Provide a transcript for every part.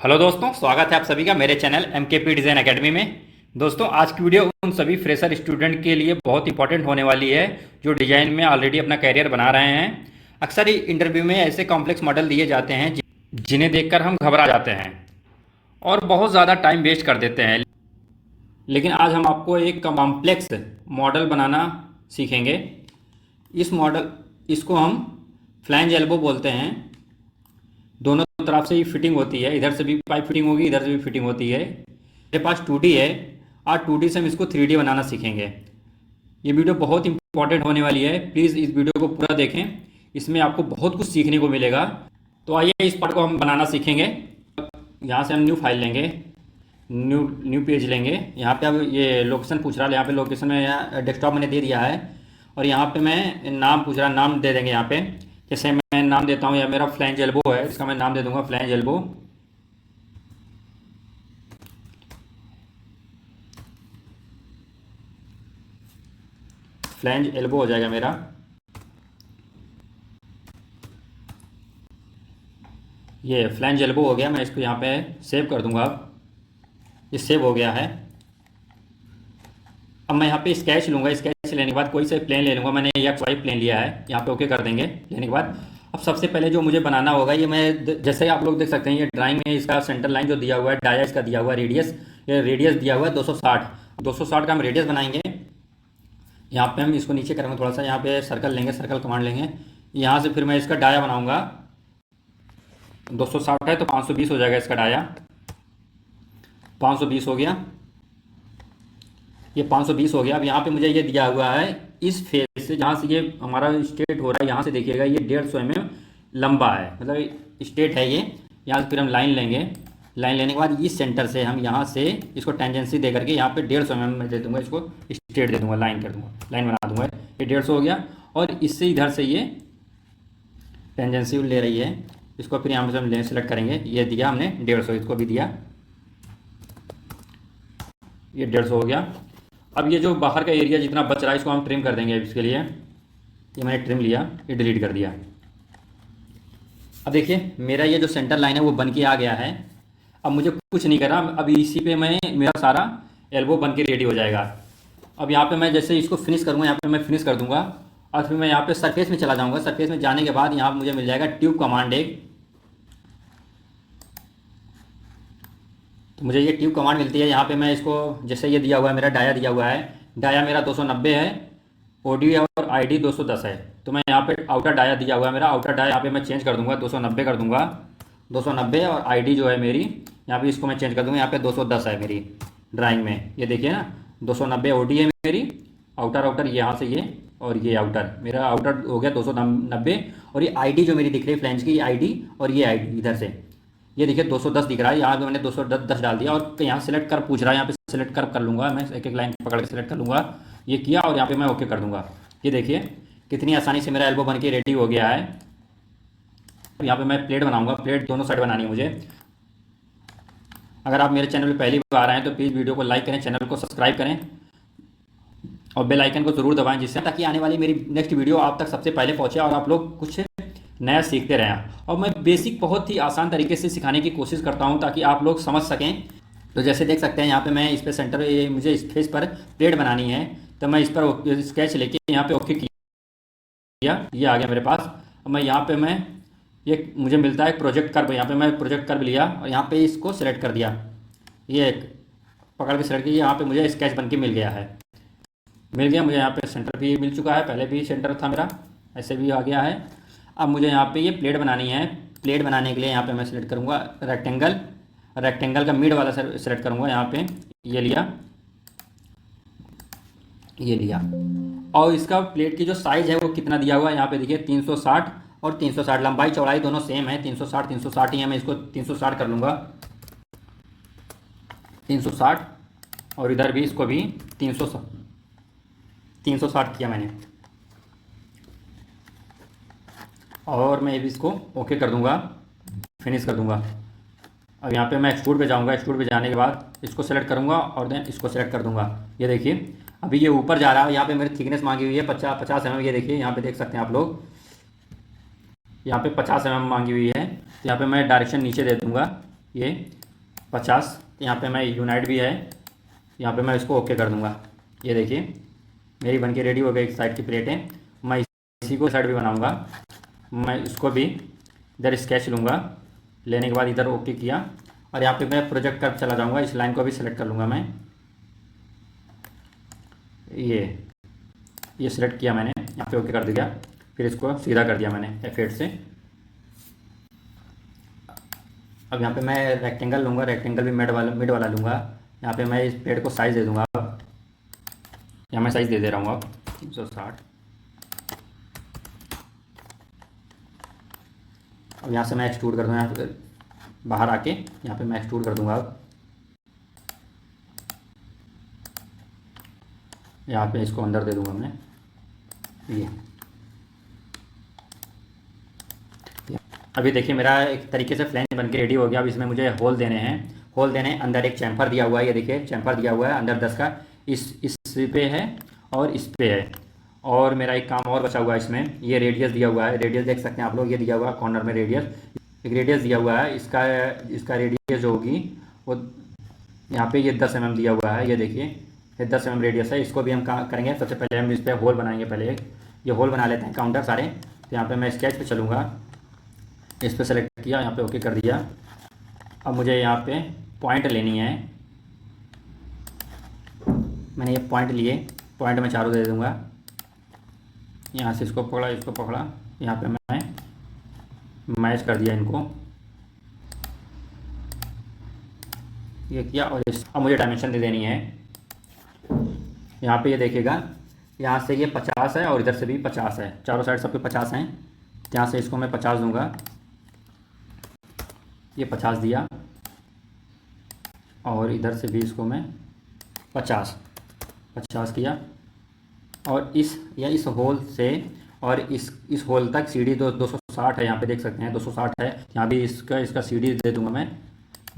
Hello दोस्तों, स्वागत है आप सभी का मेरे चैनल MKP डिज़ाइन एकेडमी में। दोस्तों, आज की वीडियो उन सभी फ्रेशर स्टूडेंट के लिए बहुत इंपॉर्टेंट होने वाली है जो डिज़ाइन में ऑलरेडी अपना करियर बना रहे हैं। अक्सर ही इंटरव्यू में ऐसे कॉम्प्लेक्स मॉडल दिए जाते हैं जिन्हें देखकर हम घबरा जाते हैं और बहुत ज़्यादा टाइम वेस्ट कर देते हैं। लेकिन आज हम आपको एक कॉम्प्लेक्स मॉडल बनाना सीखेंगे। इसको हम फ्लैंज एल्बो बोलते हैं। दोनों तरफ से ही फिटिंग होती है, इधर से भी पाइप फिटिंग होगी, इधर से भी फिटिंग होती है। मेरे पास 2D है। आज 2D से हम इसको 3D बनाना सीखेंगे। ये वीडियो बहुत इंपॉर्टेंट होने वाली है, प्लीज़ इस वीडियो को पूरा देखें, इसमें आपको बहुत कुछ सीखने को मिलेगा। तो आइए इस पार्ट को हम बनाना सीखेंगे। यहाँ से हम न्यू फाइल लेंगे, न्यू पेज लेंगे। यहाँ पे अब ये लोकेशन पूछ रहा है, यहाँ पे लोकेशन में यहाँ डेस्कटॉप मैंने दे दिया है और यहाँ पे मैं नाम पूछ रहा, नाम दे देंगे यहाँ पे। जैसे मैं नाम देता हूँ, या मेरा फ्लैंज एल्बो है, इसका मैं नाम दे दूंगा फ्लैंज एल्बो। फ्लैंज एल्बो हो जाएगा मेरा। ये फ्लैंज एल्बो हो गया। मैं इसको यहाँ पे सेव कर दूंगा। अब ये सेव हो गया है। अब मैं यहाँ पे स्केच लूँगा। स्केच लेने के बाद कोई सा प्लेन ले लूँगा। मैंने एक्स वाई प्लेन लिया है, यहाँ पे ओके कर देंगे। लेने के बाद अब सबसे पहले जो मुझे बनाना होगा, ये मैं जैसे आप लोग देख सकते हैं, ये ड्राइंग में इसका सेंटर लाइन जो दिया हुआ है, डाया इसका दिया हुआ है, रेडियस, ये रेडियस दिया हुआ है 260 का हम रेडियस बनाएंगे। यहाँ पे हम इसको नीचे करेंगे थोड़ा सा, यहाँ पे सर्कल लेंगे, सर्कल कमांड लेंगे। यहाँ से फिर मैं इसका डाया बनाऊँगा। 260 है तो 520 हो जाएगा इसका डाया। 520 हो गया, ये 520 हो गया। अब यहाँ पे मुझे ये दिया हुआ है, इस फेस से जहाँ से ये हमारा स्ट्रेट हो रहा है, यहाँ से देखिएगा ये 150 mm लंबा है, मतलब स्ट्रेट है ये। यहाँ से फिर हम लाइन लेंगे। लाइन लेने के बाद इस सेंटर से हम यहाँ से इसको टेंजेंसी दे करके यहाँ पे 150 mm में दे दूंगा, इसको स्ट्रेट दे दूंगा, लाइन कर दूंगा, लाइन बना दूंगा। ये 150 हो गया और इससे इधर से ये टेंजेंसी ले रही है, इसको फिर यहाँ पे हम सेलेक्ट करेंगे। ये दिया हमने 150, इसको भी दिया, ये 150 हो गया। अब ये जो बाहर का एरिया जितना बच रहा है, इसको हम ट्रिम कर देंगे। इसके लिए ये मैंने ट्रिम लिया, ये डिलीट कर दिया। अब देखिए मेरा ये जो सेंटर लाइन है वो बन के आ गया है। अब मुझे कुछ नहीं करना, अब इसी पे मैं मेरा सारा एल्बो बन के रेडी हो जाएगा। अब यहाँ पे मैं जैसे इसको फिनिश करूँगा, यहाँ पे मैं फिनिश कर दूंगा और फिर मैं यहाँ पे सरफेस में चला जाऊँगा। सरफेस में जाने के बाद यहाँ मुझे मिल जाएगा ट्यूब कमांड एक। तो मुझे ये ट्यूब कमांड मिलती है। यहाँ पे मैं इसको, जैसे ये दिया हुआ है, मेरा डाया दिया हुआ है, डाया मेरा 290 है, ओडी और आईडी 210 है। तो मैं यहाँ पे आउटर डाया दिया हुआ है मेरा, आउटर डाया यहाँ पे मैं चेंज कर दूंगा, 290 कर दूंगा, 290। और आईडी जो है मेरी, यहाँ पे इसको मैं चेंज कर दूंगा, यहाँ पे 210 है मेरी ड्राइंग में। ये देखिए ना, 290 ओडी है मेरी। आउटर यहाँ से ये, और ये आउटर मेरा आउटर हो गया 290। और ये आईडी जो मेरी दिख रही है फ्लैंज की आईडी, और ये आईडी इधर से ये देखिए 210 दिख रहा है। यहाँ पे मैंने 210 डाल दिया और यहाँ सेलेक्ट कर पूछ रहा है, यहाँ पे सेलेक्ट कर लूँगा मैं, एक एक लाइन पकड़ के सेलेक्ट कर लूँगा। ये किया और यहाँ पे मैं ओके कर दूँगा। ये देखिए कितनी आसानी से मेरा एल्बो बन के रेडी हो गया है। यहाँ पे मैं प्लेट बनाऊँगा, प्लेट दोनों साइड बनानी है मुझे। अगर आप मेरे चैनल पर पहली बार आए हैं तो प्लीज़ वीडियो को लाइक करें, चैनल को सब्सक्राइब करें और बेल आइकन को ज़रूर दबाएं, जिससे ताकि आने वाली मेरी नेक्स्ट वीडियो आप तक सबसे पहले पहुँचे और आप लोग कुछ नया सीखते रहें। और मैं बेसिक बहुत ही आसान तरीके से सिखाने की कोशिश करता हूं ताकि आप लोग समझ सकें। तो जैसे देख सकते हैं यहाँ पे मैं इस पे सेंटर, ये मुझे इस फेस पर प्लेट बनानी है, तो मैं इस पर स्केच लेके यहाँ पे ओके किया, ये आ गया मेरे पास। अब मैं यहाँ पे मैं ये मुझे मिलता है प्रोजेक्ट कर्व, यहाँ पे मैं प्रोजेक्ट कर्व लिया और यहाँ पे इसको सिलेक्ट कर दिया, ये पकड़ के सिलेक्ट किया। यहाँ पे मुझे स्केच बन के मिल गया है, मिल गया मुझे। यहाँ पे सेंटर भी मिल चुका है, पहले भी सेंटर था मेरा, ऐसे भी आ गया है। अब मुझे यहाँ पे ये प्लेट बनानी है। प्लेट बनाने के लिए यहाँ पे मैं सिलेक्ट करूँगा रेक्टेंगल, रेक्टेंगल का मिड वाला सेलेक्ट करूँगा। यहाँ पे ये लिया, ये लिया। और इसका प्लेट की जो साइज़ है वो कितना दिया हुआ है, यहाँ पे देखिए 360 और 360, लंबाई चौड़ाई दोनों सेम है, 360 ही है। मैं इसको 360 कर लूँगा, 360। और इधर भी इसको भी 360 किया मैंने। और मैं इसको ओके कर दूंगा, फिनिश कर दूंगा। अब यहाँ पे मैं एक्सट्रूड पे जाऊँगा, एक्सट्रूड पे जाने के बाद इसको सेलेक्ट करूँगा और देन इसको सेलेक्ट कर दूँगा। ये देखिए अभी ये ऊपर जा रहा है। यहाँ पे मेरी थिकनेस मांगी हुई है 50 mm। ये देखिए यहाँ पे देख सकते हैं आप लोग, यहाँ पे 50 mm मांगी हुई है। तो यहाँ पे मैं डायरेक्शन नीचे दे दूँगा, ये 50। यहाँ पे मैं यूनाइट भी है, यहाँ पे मैं इसको ओके कर दूँगा। ये देखिए मेरी बनके रेडी हो गई एक साइड की प्लेटें। मैं इसी को साइड भी बनाऊँगा। मैं इसको भी इधर स्केच लूँगा, लेने के बाद इधर ओके किया और यहाँ पे मैं प्रोजेक्ट कर चला जाऊँगा। इस लाइन को भी सिलेक्ट कर लूँगा मैं। ये सिलेक्ट किया मैंने, यहाँ पे ओके कर दिया। फिर इसको सीधा कर दिया मैंने F8 से। अब यहाँ पे मैं रेक्टेंगल लूँगा, रेक्टेंगल भी मिड वाला लूँगा। यहाँ पे मैं इस पेड़ को साइज़ दे दूँगा। यहाँ मैं साइज़ दे रहा हूँ अब 360। अब यहाँ से मैं एक्सट्रूड कर दूँगा, यहाँ पे बाहर आके यहाँ पे मैं एक्सट्रूड कर दूँगा। अब यहाँ पे इसको अंदर दे दूँगा मैं। ये अभी देखिए मेरा एक तरीके से फ्लैंज बन के रेडी हो गया। अब इसमें मुझे होल देने हैं। होल देने अंदर एक चैम्फर दिया हुआ है, ये देखिए चैम्फर दिया हुआ है अंदर 10 का। इस पे है और इस पे है। और मेरा एक काम और बचा हुआ है इसमें, ये रेडियस दिया हुआ है। रेडियस देख सकते हैं आप लोग, ये दिया हुआ है कॉर्नर में रेडियस। एक रेडियस दिया हुआ है, इसका रेडियस जो होगी वो यहाँ पे ये 10 mm दिया हुआ है। ये देखिए ये 10 mm रेडियस है। इसको भी हम करेंगे। सबसे पहले हम इस पर होल बनाएंगे। पहले ये होल बना लेते हैं काउंटर सारे। तो यहाँ पे मैं स्केच पे चलूँगा, इस पर सेलेक्ट किया, यहाँ पे ओके कर दिया। अब मुझे यहाँ पे पॉइंट लेनी है। मैंने ये पॉइंट लिए, पॉइंट में चारों दे दूँगा। यहाँ से इसको पकड़ा, इसको पकड़ा, यहाँ पे मैं मैच कर दिया इनको, ये किया। और अब मुझे डायमेंशन दे देनी है। यहाँ पे ये देखिएगा, यहाँ से ये 50 है और इधर से भी 50 है, चारों साइड सब पे 50 हैं। यहाँ से इसको मैं 50 दूंगा, ये 50 दिया। और इधर से भी इसको मैं 50 किया। और इस होल से और इस होल तक सीढ़ी 260 है। यहाँ पे देख सकते हैं 260 है। यहाँ भी इसका सीढ़ी दे दूंगा मैं,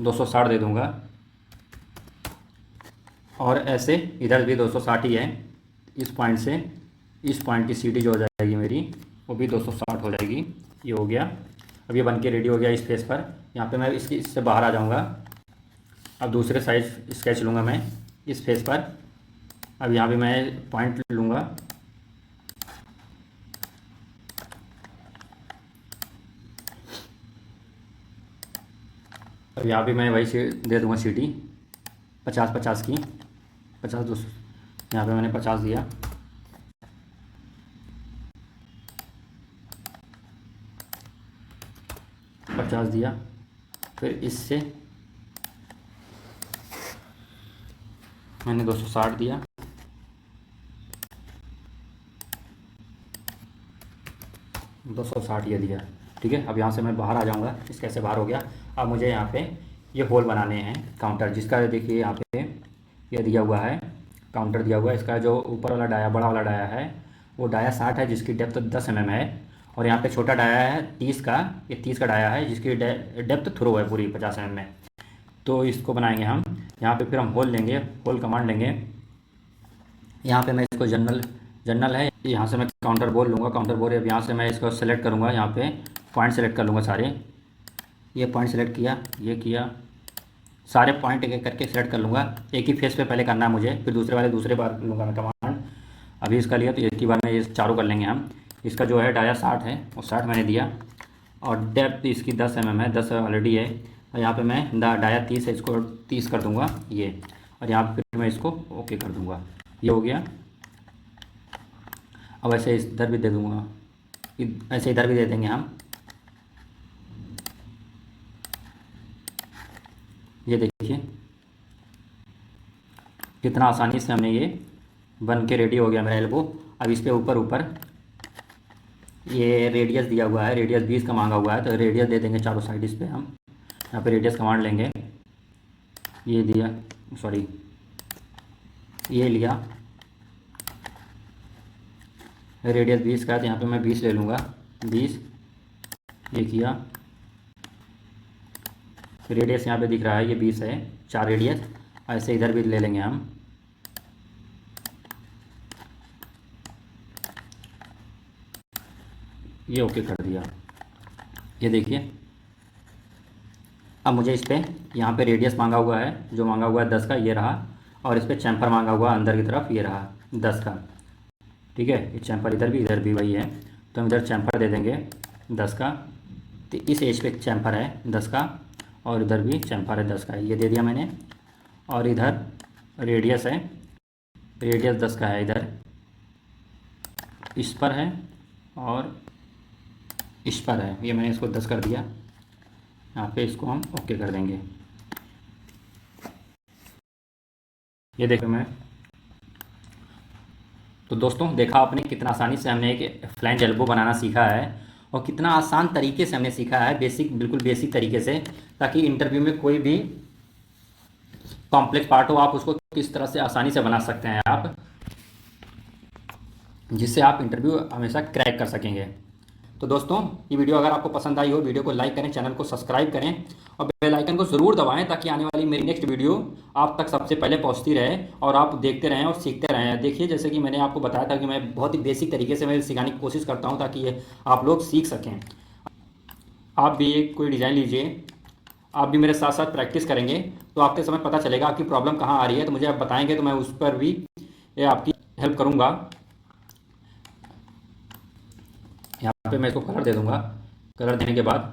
260 दे दूंगा। और ऐसे इधर भी 260 ही है। इस पॉइंट से इस पॉइंट की सीढ़ी जो हो जाएगी मेरी, वो भी 260 हो जाएगी। ये हो गया। अब ये बन के रेडी हो गया इस फेस पर। यहाँ पे मैं इससे बाहर आ जाऊँगा। अब दूसरे साइड स्केच लूँगा मैं इस फेस पर। अब यहाँ भी मैं पॉइंट लूँगा, अब यहाँ भी मैं वही से दे दूँगा सीटी 50 की, 50 यहाँ पे मैंने 50 दिया। फिर इससे मैंने 260 दिया। ये दिया, ठीक है। अब यहाँ से मैं बाहर आ जाऊँगा। इस कैसे बाहर हो गया। अब मुझे यहाँ पे ये होल बनाने हैं काउंटर, जिसका देखिए यहाँ पे ये दिया हुआ है, काउंटर दिया हुआ है। इसका जो ऊपर वाला डाया, बड़ा वाला डाया है, वो डाया 60 है, जिसकी डेप्थ 10 mm है। और यहाँ पे छोटा डाया है 30 का, ये 30 का डाया है, जिसकी डेप्थ थ्रो है पूरी 50 mm में। तो इसको बनाएंगे हम। यहाँ पे फिर हम होल लेंगे, होल कमांड लेंगे। यहाँ पे मैं इसको जनरल है, यहाँ से मैं काउंटर बोल लूँगा, काउंटर बोल। अब यहाँ से मैं इसको सेलेक्ट करूँगा, यहाँ पे पॉइंट सेलेक्ट कर लूँगा सारे। ये पॉइंट सेलेक्ट किया, ये किया, सारे पॉइंट एक एक करके सेलेक्ट कर लूँगा। एक ही फेस पे पहले करना है मुझे, फिर दूसरे वाले दूसरे बार लूँगा मैं कमांड। अभी इसका लिया तो एक ही बार में ये चारों कर लेंगे हम। इसका जो है डाया 60 है, और 60 मैंने दिया। और डेप्थ इसकी 10 mm है, 10 ऑलरेडी है। और यहाँ पे मैं डाया 30 है, इसको 30 कर दूँगा ये। और यहाँ पर मैं इसको ओके कर दूँगा। ये हो गया। अब ऐसे इधर भी दे दूँगा, ऐसे इधर भी दे देंगे हम। ये देखिए कितना आसानी से हमने ये बन के रेडी हो गया मेरा एल्बो। अब इस पे ऊपर ये रेडियस दिया हुआ है, रेडियस 20 का मांगा हुआ है, तो रेडियस दे देंगे चारों साइड। इस पे हम यहाँ पे रेडियस कमांड लेंगे। ये दिया, सॉरी ये लिया, रेडियस 20 का है, तो यहाँ पे मैं 20 ले लूँगा, 20। ये किया, रेडियस यहाँ पे दिख रहा है, ये 20 है, 4 रेडियस। ऐसे इधर भी ले लेंगे हम। ये ओके कर दिया। ये देखिए अब मुझे इस पर यहाँ पे रेडियस मांगा हुआ है, जो मांगा हुआ है 10 का, ये रहा। और इस पर चैम्फर मांगा हुआ अंदर की तरफ, ये रहा 10 का। ठीक है, ये चैम्फर इधर भी वही है, तो हम इधर चैम्फर दे देंगे 10 का। तो इस एज पे चैम्फर है 10 का, और इधर भी चैम्फर है 10 का, ये दे दिया मैंने। और इधर रेडियस है, रेडियस 10 का है, इधर इस पर है और इस पर है, ये मैंने इसको 10 कर दिया। यहाँ पे इसको हम ओके कर देंगे। ये देखो मैं, तो दोस्तों देखा आपने कितना आसानी से हमने एक फ्लैंज एल्बो बनाना सीखा है, और कितना आसान तरीके से हमने सीखा है, बिल्कुल बेसिक तरीके से, ताकि इंटरव्यू में कोई भी कॉम्प्लेक्स पार्ट हो आप उसको किस तरह से आसानी से बना सकते हैं आप, जिससे आप इंटरव्यू हमेशा क्रैक कर सकेंगे। तो दोस्तों ये वीडियो अगर आपको पसंद आई हो, वीडियो को लाइक करें, चैनल को सब्सक्राइब करें और बेल आइकन को ज़रूर दबाएं, ताकि आने वाली मेरी नेक्स्ट वीडियो आप तक सबसे पहले पहुंचती रहे और आप देखते रहें और सीखते रहें। देखिए, जैसे कि मैंने आपको बताया था कि मैं बहुत ही बेसिक तरीके से मैं सिखाने की कोशिश करता हूँ, ताकि ये आप लोग सीख सकें। आप भी एक कोई डिज़ाइन लीजिए, आप भी मेरे साथ साथ प्रैक्टिस करेंगे, तो आपके समय पता चलेगा आपकी प्रॉब्लम कहाँ आ रही है, तो मुझे आप बताएंगे, तो मैं उस पर भी आपकी हेल्प करूँगा। यहाँ पे मैं इसको कलर दे दूँगा। कलर देने के बाद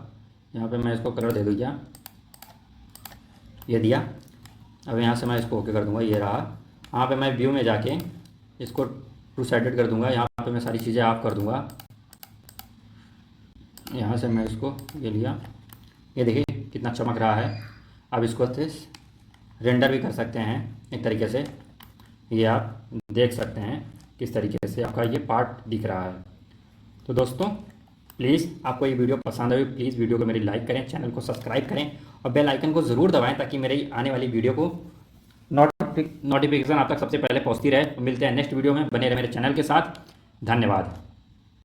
यहाँ पे मैं इसको कलर दे दूँगा, ये दिया। अब यहाँ से मैं इसको ओके कर दूँगा, ये रहा। यहाँ पे मैं व्यू में जाके इसको टू साइडेड कर दूँगा, यहाँ पे मैं सारी चीज़ें ऑफ कर दूँगा। यहाँ से मैं इसको ये लिया, ये देखिए कितना चमक रहा है। अब इसको रेंडर भी कर सकते हैं एक तरीके से, ये आप देख सकते हैं किस तरीके से आपका ये पार्ट दिख रहा है। तो दोस्तों प्लीज़ आपको ये वीडियो पसंद आई, प्लीज़ वीडियो को मेरी लाइक करें, चैनल को सब्सक्राइब करें और बेल आइकन को ज़रूर दबाएं, ताकि मेरी आने वाली वीडियो को नोटिफिकेशन आप तक सबसे पहले पहुंचती रहे। मिलते हैं नेक्स्ट वीडियो में, बने रहे मेरे चैनल के साथ। धन्यवाद।